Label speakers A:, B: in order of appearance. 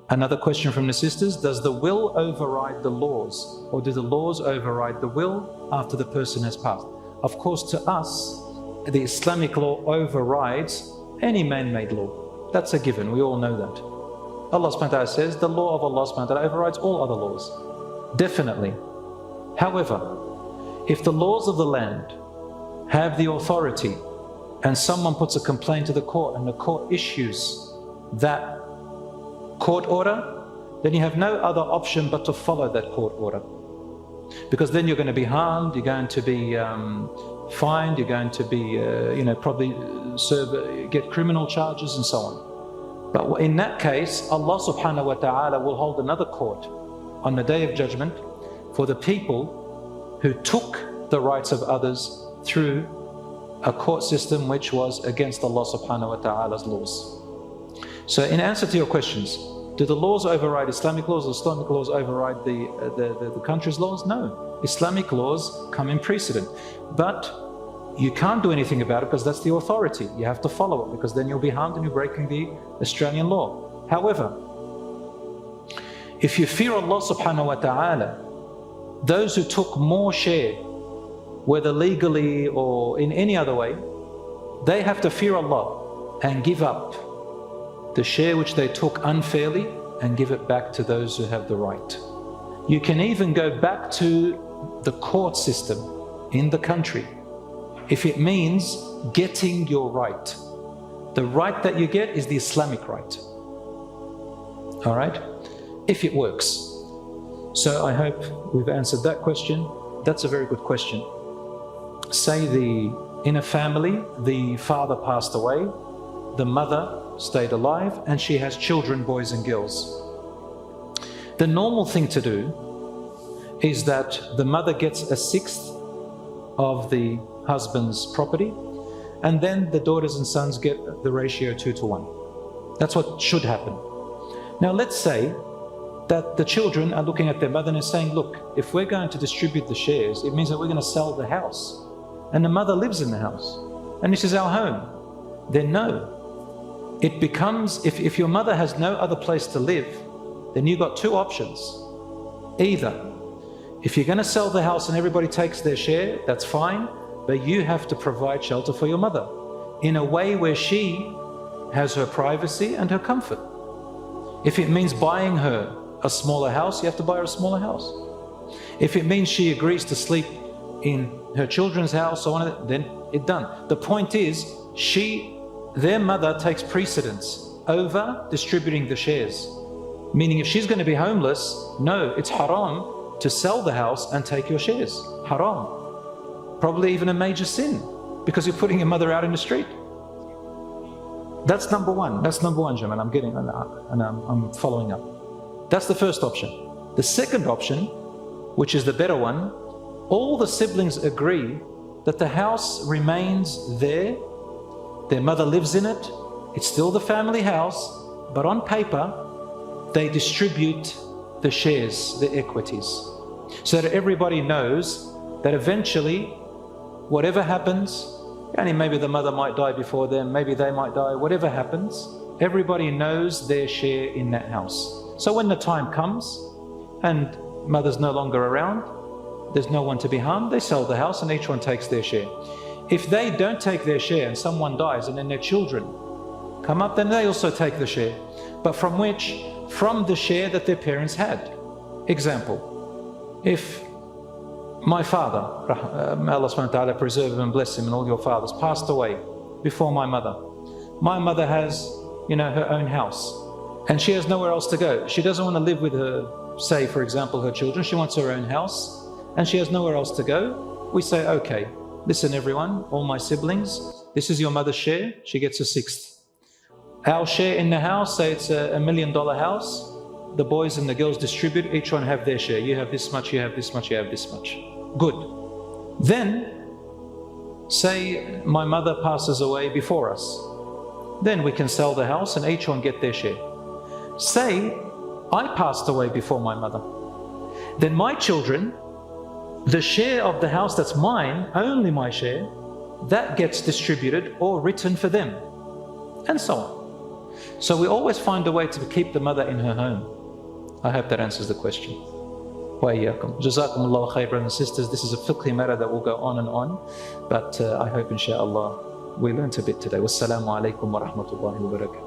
A: Another question from the sisters, does the will override the laws, or do the laws override the will after the person has passed? Of course, to us, the Islamic law overrides any man-made law. That's a given, we all know that. Allah subhanahu wa ta'ala says, the law of Allah subhanahu wa ta'ala overrides all other laws. Definitely. However, if the laws of the land have the authority and someone puts a complaint to the court and the court issues that court order, then you have no other option but to follow that court order. Because then you're going to be harmed, you're going to be fined, you're going to be, probably get criminal charges and so on. But in that case, Allah subhanahu wa ta'ala will hold another court on the Day of Judgment for the people who took the rights of others through a court system which was against Allah subhanahu wa ta'ala's laws. So in answer to your questions, do the laws override Islamic laws, or Islamic laws override the country's laws? No. Islamic laws come in precedent. But you can't do anything about it because that's the authority. You have to follow it, because then you'll be harmed and you're breaking the Australian law. However, if you fear Allah subhanahu wa ta'ala, those who took more share, whether legally or in any other way, they have to fear Allah and give up the share which they took unfairly and give it back to those who have the right. You can even go back to the court system in the country if it means getting your right. The right that you get is the Islamic right. All right? If it works. So I hope we've answered that question. That's a very good question. Say in a family, the father passed away, the mother stayed alive, and she has children, boys and girls. The normal thing to do is that the mother gets 1/6 of the husband's property, and then the daughters and sons get the ratio 2:1. That's what should happen. Now let's say that the children are looking at their mother and are saying, look, if we're going to distribute the shares, it means that we're going to sell the house. And the mother lives in the house, and this is our home. Then no. It becomes, if your mother has no other place to live, then you've got two options. Either, if you're going to sell the house and everybody takes their share, that's fine, but you have to provide shelter for your mother in a way where she has her privacy and her comfort. If it means buying her a smaller house, you have to buy her a smaller house. If it means she agrees to sleep in her children's house, then it's done. The point is, their mother takes precedence over distributing the shares. Meaning if she's going to be homeless, no, it's haram to sell the house and take your shares. Haram. Probably even a major sin, because you're putting your mother out in the street. That's number one. That's number one, Jamal. I'm following up. That's the first option. The second option, which is the better one, all the siblings agree that the house remains there. Their mother lives in it. It's still the family house, but on paper, they distribute the shares, the equities, so that everybody knows that eventually, whatever happens, and maybe the mother might die before them, maybe they might die, whatever happens, everybody knows their share in that house. So when the time comes and mother's no longer around, there's no one to be harmed, they sell the house and each one takes their share. If they don't take their share and someone dies and then their children come up, then they also take the share. But from which? From the share that their parents had. Example, if my father, Allah subhanahu wa ta'ala preserve him and bless him and all your fathers, passed away before my mother. My mother has, her own house and she has nowhere else to go. She doesn't want to live with her, say for example, her children. She wants her own house and she has nowhere else to go. We say, okay, listen everyone, all my siblings, this is your mother's share, she gets 1/6. Our share in the house, say it's $1 million house, the boys and the girls distribute, each one have their share. You have this much, you have this much, you have this much. Good. Then, say my mother passes away before us. Then we can sell the house and each one get their share. Say I passed away before my mother. Then my children, the share of the house that's mine, only my share, that gets distributed or written for them, and so on. So we always find a way to keep the mother in her home. I hope that answers the question. وَإِيَّاكُمْ. جزاكم الله خير, brothers and sisters. This is a fiqhi matter that will go on and on, but I hope inshallah we learnt a bit today. Wassalamu alaikum wa rahmatullahi wa barakatuh.